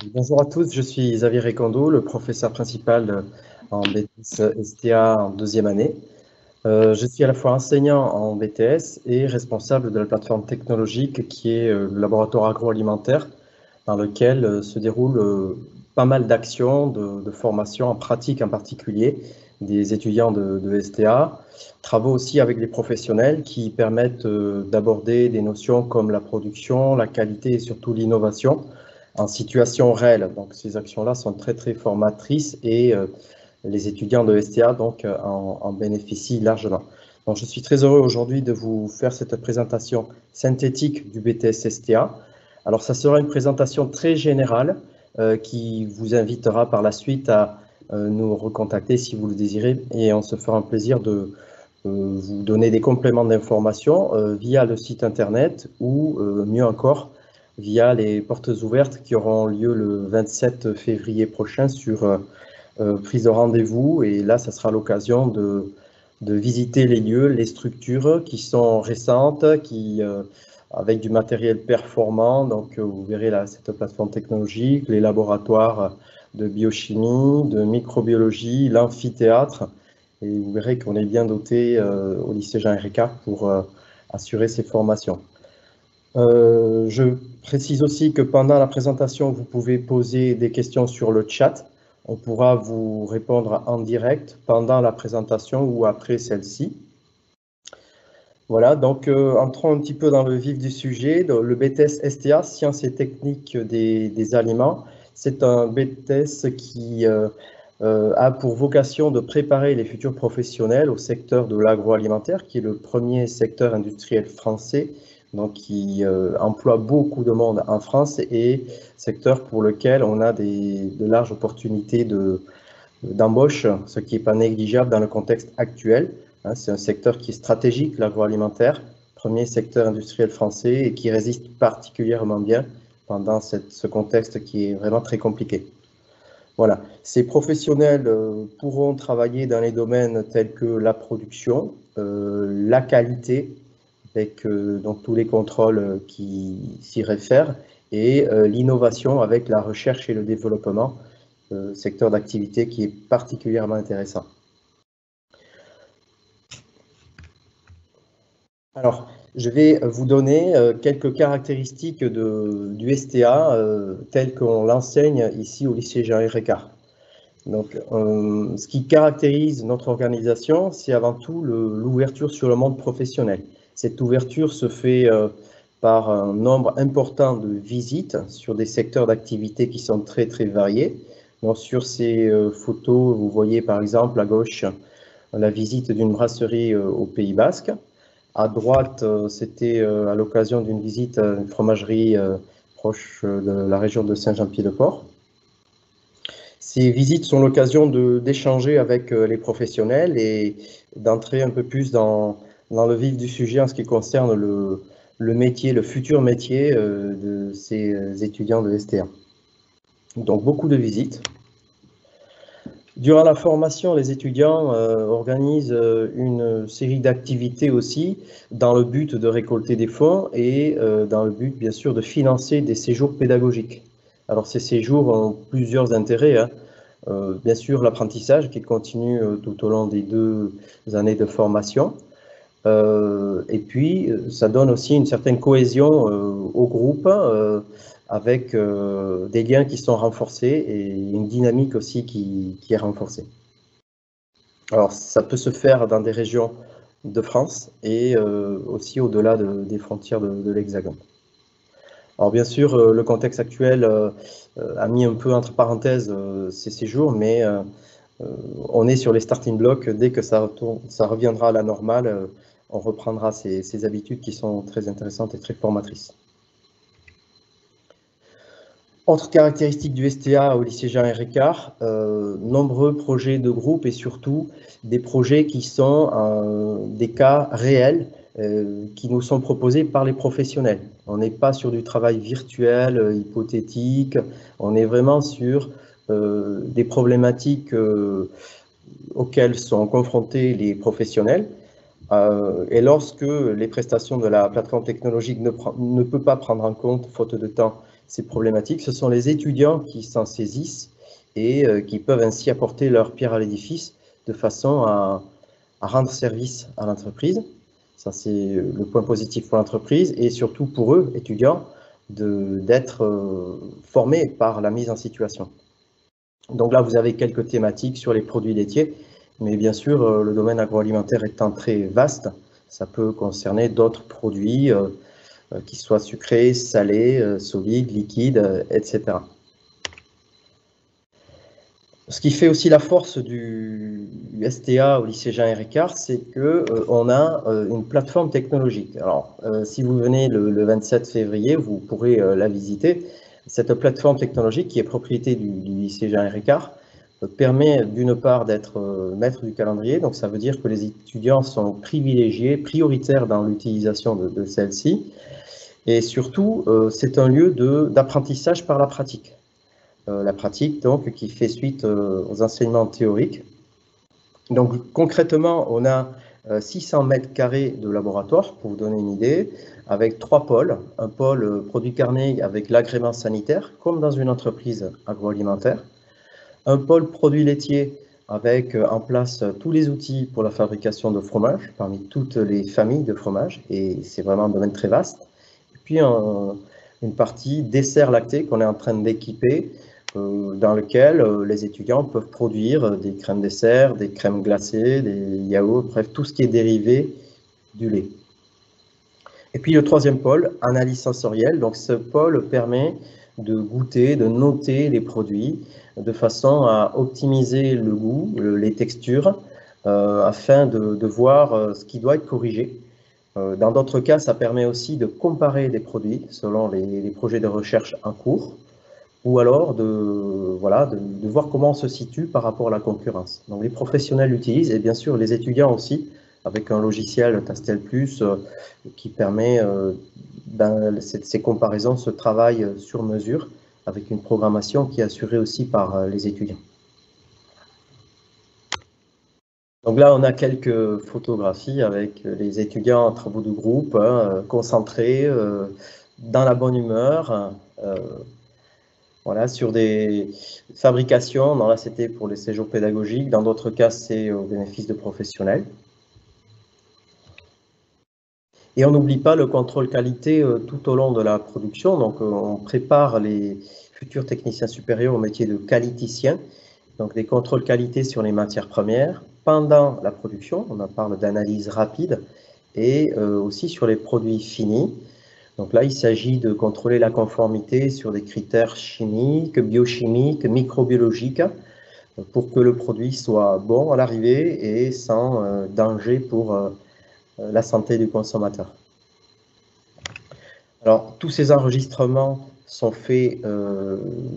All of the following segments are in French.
Bonjour à tous, je suis Xavier Recondo, le professeur principal en BTS STA en deuxième année. Je suis à la fois enseignant en BTS et responsable de la plateforme technologique qui est le laboratoire agroalimentaire dans lequel se déroulent pas mal d'actions de formation en pratique en particulier des étudiants de STA, travaux aussi avec les professionnels qui permettent d'aborder des notions comme la production, la qualité et surtout l'innovation en situation réelle. Donc ces actions-là sont très très formatrices et les étudiants de STA donc en bénéficient largement. Donc je suis très heureux aujourd'hui de vous faire cette présentation synthétique du BTS STA. Alors ça sera une présentation très générale qui vous invitera par la suite à nous recontacter si vous le désirez et on se fera un plaisir de vous donner des compléments d'information via le site internet ou mieux encore via les portes ouvertes qui auront lieu le 27 février prochain sur prise de rendez-vous. Et là, ça sera l'occasion de visiter les lieux, les structures qui sont récentes, avec du matériel performant. Donc, vous verrez là, cette plateforme technologique, les laboratoires de biochimie, de microbiologie, l'amphithéâtre. Et vous verrez qu'on est bien doté au lycée Jean Ricard pour assurer ces formations. Je précise aussi que pendant la présentation, vous pouvez poser des questions sur le chat. On pourra vous répondre en direct pendant la présentation ou après celle-ci. Voilà, donc entrons un petit peu dans le vif du sujet. Le BTS STA, Sciences et Techniques des Aliments, c'est un BTS qui a pour vocation de préparer les futurs professionnels au secteur de l'agroalimentaire, qui est le premier secteur industriel français, donc qui emploie beaucoup de monde en France et secteur pour lequel on a de larges opportunités d'embauche, ce qui n'est pas négligeable dans le contexte actuel. C'est un secteur qui est stratégique, l'agroalimentaire, premier secteur industriel français et qui résiste particulièrement bien pendant ce contexte qui est vraiment très compliqué. Voilà, ces professionnels pourront travailler dans les domaines tels que la production, la qualité, avec donc tous les contrôles qui s'y réfèrent, et l'innovation avec la recherche et le développement, secteur d'activité qui est particulièrement intéressant. Alors, je vais vous donner quelques caractéristiques du STA tel qu'on l'enseigne ici au lycée Jean Ricard. Donc, ce qui caractérise notre organisation, c'est avant tout l'ouverture sur le monde professionnel. Cette ouverture se fait par un nombre important de visites sur des secteurs d'activité qui sont très, très variés. Donc, sur ces photos, vous voyez par exemple à gauche la visite d'une brasserie au Pays Basque. À droite, c'était à l'occasion d'une visite à une fromagerie proche de la région de Saint-Jean-Pied-de-Port. Ces visites sont l'occasion d'échanger avec les professionnels et d'entrer un peu plus dans le vif du sujet en ce qui concerne le métier, le futur métier de ces étudiants de STA. Donc beaucoup de visites. Durant la formation, les étudiants organisent une série d'activités aussi dans le but de récolter des fonds et dans le but, bien sûr, de financer des séjours pédagogiques. Alors, ces séjours ont plusieurs intérêts. Bien sûr, l'apprentissage qui continue tout au long des 2 années de formation. Et puis, ça donne aussi une certaine cohésion au groupe avec des liens qui sont renforcés et une dynamique aussi qui est renforcée. Alors, ça peut se faire dans des régions de France et aussi au-delà des frontières de l'Hexagone. Alors, bien sûr, le contexte actuel a mis un peu entre parenthèses ces séjours, mais on est sur les starting blocks. Dès que ça reviendra à la normale, on reprendra ces habitudes qui sont très intéressantes et très formatrices. Autre caractéristique du STA au lycée Jean Ricard, nombreux projets de groupe et surtout des projets qui sont des cas réels qui nous sont proposés par les professionnels. On n'est pas sur du travail virtuel, hypothétique, on est vraiment sur des problématiques auxquelles sont confrontés les professionnels. Et lorsque les prestations de la plateforme technologique ne peut pas prendre en compte, faute de temps, ces problématiques, ce sont les étudiants qui s'en saisissent et qui peuvent ainsi apporter leur pierre à l'édifice de façon à rendre service à l'entreprise. Ça, c'est le point positif pour l'entreprise et surtout pour eux, étudiants, d'être formés par la mise en situation. Donc là, vous avez quelques thématiques sur les produits laitiers, mais bien sûr, le domaine agroalimentaire étant très vaste, ça peut concerner d'autres produits, qu'ils soient sucrés, salés, solides, liquides, etc. Ce qui fait aussi la force du STA au lycée Jean Ricard, c'est qu'on a une plateforme technologique. Alors, si vous venez le 27 février, vous pourrez la visiter. Cette plateforme technologique, qui est propriété du lycée Jean Ricard, permet d'une part d'être maître du calendrier, donc ça veut dire que les étudiants sont privilégiés, prioritaires dans l'utilisation de celle-ci, et surtout, c'est un lieu d'apprentissage par la pratique. La pratique, donc, qui fait suite aux enseignements théoriques. Donc, concrètement, on a 600 mètres carrés de laboratoire, pour vous donner une idée, avec 3 pôles. Un pôle produits carnés avec l'agrément sanitaire, comme dans une entreprise agroalimentaire. Un pôle produits laitiers avec en place tous les outils pour la fabrication de fromage, parmi toutes les familles de fromage, et c'est vraiment un domaine très vaste. Et puis, une partie dessert lacté qu'on est en train d'équiper, dans lequel les étudiants peuvent produire des crèmes dessert, des crèmes glacées, des yaourts, bref, tout ce qui est dérivé du lait. Et puis le troisième pôle, analyse sensorielle. Donc ce pôle permet de goûter, de noter les produits de façon à optimiser le goût, les textures, afin de voir ce qui doit être corrigé. Dans d'autres cas, ça permet aussi de comparer des produits selon les projets de recherche en cours, ou alors de voir comment on se situe par rapport à la concurrence. Donc les professionnels l'utilisent et bien sûr les étudiants aussi, avec un logiciel Tastel Plus qui permet ces comparaisons, ce travail sur mesure, avec une programmation qui est assurée aussi par les étudiants. Donc là, on a quelques photographies avec les étudiants en travaux de groupe, concentrés, dans la bonne humeur, voilà, sur des fabrications. Là, c'était pour les séjours pédagogiques. Dans d'autres cas, c'est au bénéfice de professionnels. Et on n'oublie pas le contrôle qualité tout au long de la production. Donc, on prépare les futurs techniciens supérieurs au métier de qualiticien. Donc, des contrôles qualité sur les matières premières pendant la production. On en parle d'analyse rapide et aussi sur les produits finis. Donc là, il s'agit de contrôler la conformité sur des critères chimiques, biochimiques, microbiologiques, pour que le produit soit bon à l'arrivée et sans danger pour la santé du consommateur. Alors, tous ces enregistrements sont faits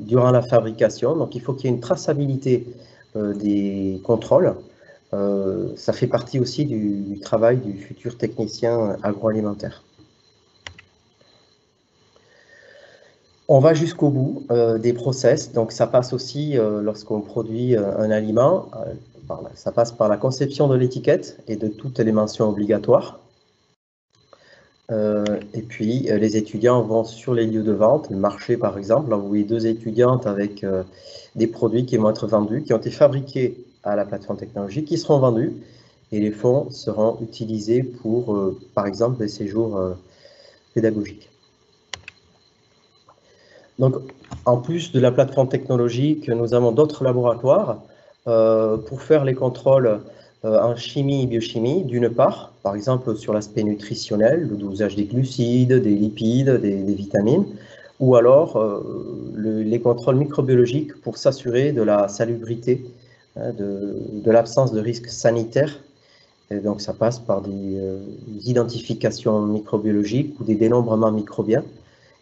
durant la fabrication, donc il faut qu'il y ait une traçabilité des contrôles. Ça fait partie aussi du travail du futur technicien agroalimentaire. On va jusqu'au bout des process, donc ça passe aussi lorsqu'on produit un aliment, ça passe par la conception de l'étiquette et de toutes les mentions obligatoires. Et puis les étudiants vont sur les lieux de vente, le marché par exemple. Là, vous voyez 2 étudiantes avec des produits qui vont être vendus, qui ont été fabriqués à la plateforme technologique, qui seront vendus, et les fonds seront utilisés pour, par exemple, des séjours pédagogiques. Donc, en plus de la plateforme technologique, nous avons d'autres laboratoires pour faire les contrôles en chimie et biochimie, d'une part, par exemple sur l'aspect nutritionnel, le dosage des glucides, des lipides, des vitamines, ou alors les contrôles microbiologiques pour s'assurer de la salubrité, de l'absence de risques sanitaires. Et donc, ça passe par des identifications microbiologiques ou des dénombrements microbiens.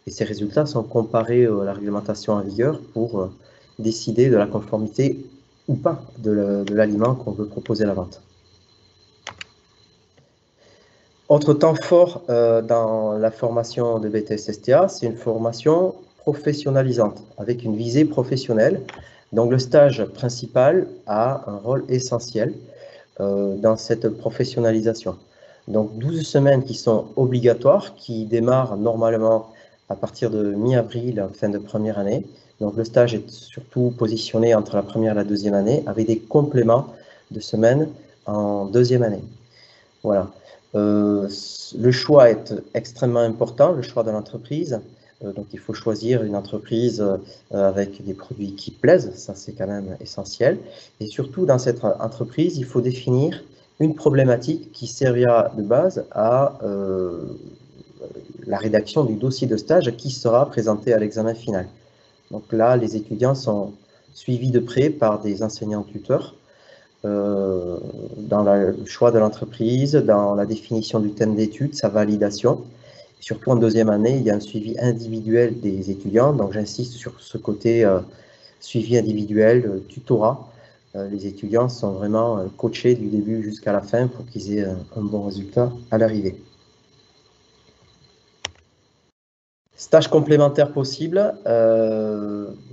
Et ces résultats sont comparés à la réglementation en vigueur pour décider de la conformité ou pas de l'aliment qu'on veut proposer à la vente. Autre temps fort dans la formation de BTS STA, c'est une formation professionnalisante, avec une visée professionnelle. Donc le stage principal a un rôle essentiel dans cette professionnalisation. Donc 12 semaines qui sont obligatoires, qui démarrent normalement à partir de mi-avril, fin de première année. Donc le stage est surtout positionné entre la première et la deuxième année, avec des compléments de semaines en deuxième année. Voilà. Le choix est extrêmement important, le choix de l'entreprise. Donc il faut choisir une entreprise avec des produits qui plaisent, ça c'est quand même essentiel. Et surtout dans cette entreprise, il faut définir une problématique qui servira de base à la rédaction du dossier de stage qui sera présenté à l'examen final. Donc là, les étudiants sont suivis de près par des enseignants-tuteurs dans le choix de l'entreprise, dans la définition du thème d'études, sa validation. Surtout en deuxième année, il y a un suivi individuel des étudiants, donc j'insiste sur ce côté suivi individuel, tutorat. Les étudiants sont vraiment coachés du début jusqu'à la fin pour qu'ils aient un bon résultat à l'arrivée. Stages complémentaires possibles,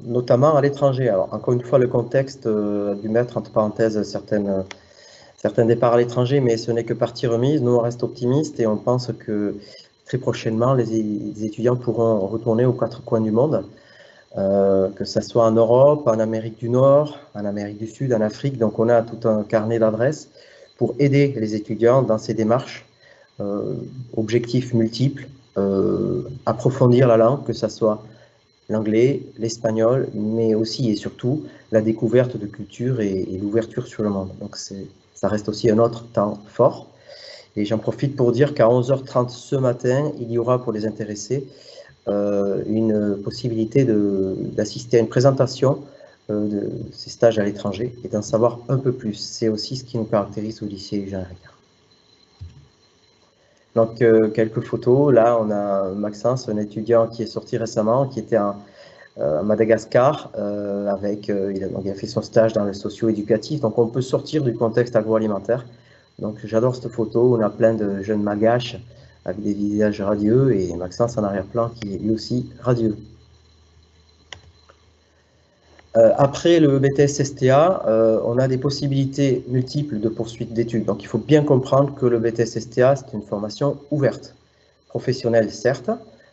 notamment à l'étranger. Alors, encore une fois, le contexte a dû mettre entre parenthèses certains départs à l'étranger, mais ce n'est que partie remise. Nous, on reste optimistes et on pense que très prochainement, les étudiants pourront retourner aux quatre coins du monde, que ce soit en Europe, en Amérique du Nord, en Amérique du Sud, en Afrique. Donc, on a tout un carnet d'adresses pour aider les étudiants dans ces démarches. Objectifs multiples, approfondir la langue, que ce soit l'anglais, l'espagnol, mais aussi et surtout la découverte de culture et l'ouverture sur le monde. Donc ça reste aussi un autre temps fort. Et j'en profite pour dire qu'à 11h30 ce matin, il y aura pour les intéressés une possibilité d'assister à une présentation de ces stages à l'étranger et d'en savoir un peu plus. C'est aussi ce qui nous caractérise au lycée Jean Ricard. Donc, quelques photos. Là, on a Maxence, un étudiant qui est sorti récemment, qui était à Madagascar, il a fait son stage dans le socio-éducatif. Donc, on peut sortir du contexte agroalimentaire. Donc, j'adore cette photo. On a plein de jeunes magaches avec des visages radieux et Maxence en arrière-plan qui est lui aussi radieux. Après le BTS STA, on a des possibilités multiples de poursuite d'études. Donc, il faut bien comprendre que le BTS STA, c'est une formation ouverte, professionnelle certes,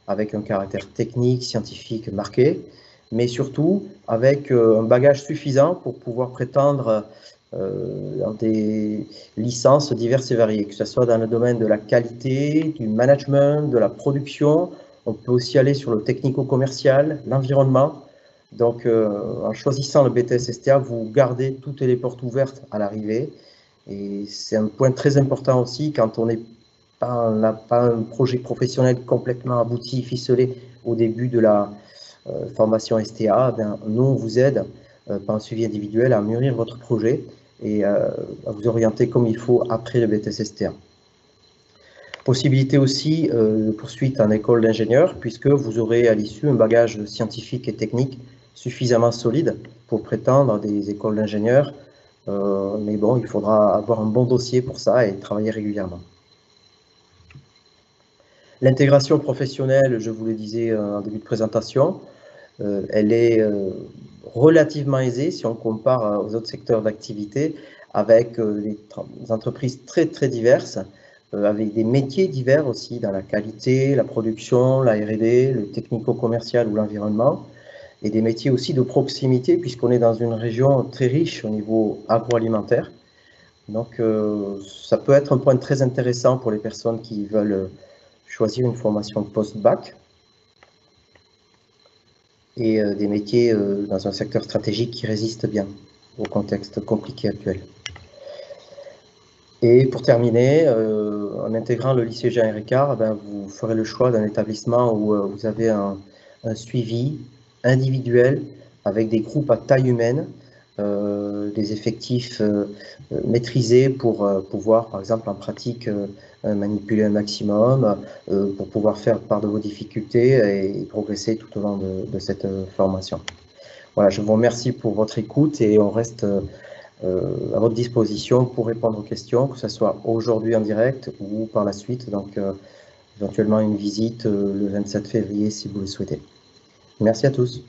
avec un caractère technique, scientifique marqué, mais surtout avec un bagage suffisant pour pouvoir prétendre dans des licences diverses et variées, que ce soit dans le domaine de la qualité, du management, de la production. On peut aussi aller sur le technico-commercial, l'environnement. Donc, en choisissant le BTS STA, vous gardez toutes les portes ouvertes à l'arrivée. Et c'est un point très important aussi quand on n'a pas un projet professionnel complètement abouti, ficelé au début de la formation STA. Nous, on vous aide par un suivi individuel à mûrir votre projet et à vous orienter comme il faut après le BTS STA. Possibilité aussi de poursuite en école d'ingénieur, puisque vous aurez à l'issue un bagage scientifique et technique suffisamment solide pour prétendre à des écoles d'ingénieurs. Mais bon, il faudra avoir un bon dossier pour ça et travailler régulièrement. L'intégration professionnelle, je vous le disais en début de présentation, elle est relativement aisée si on compare aux autres secteurs d'activité avec des entreprises très très diverses, avec des métiers divers aussi dans la qualité, la production, la R&D, le technico-commercial ou l'environnement, et des métiers aussi de proximité puisqu'on est dans une région très riche au niveau agroalimentaire. Donc ça peut être un point très intéressant pour les personnes qui veulent choisir une formation post-bac et des métiers dans un secteur stratégique qui résiste bien au contexte compliqué actuel. Et pour terminer, en intégrant le lycée Jean Ricard, vous ferez le choix d'un établissement où vous avez un suivi individuel avec des groupes à taille humaine, des effectifs maîtrisés pour pouvoir, par exemple, en pratique, manipuler un maximum, pour pouvoir faire part de vos difficultés et progresser tout au long de cette formation. Voilà, je vous remercie pour votre écoute et on reste à votre disposition pour répondre aux questions, que ce soit aujourd'hui en direct ou par la suite, donc éventuellement une visite le 27 février si vous le souhaitez. Merci à tous.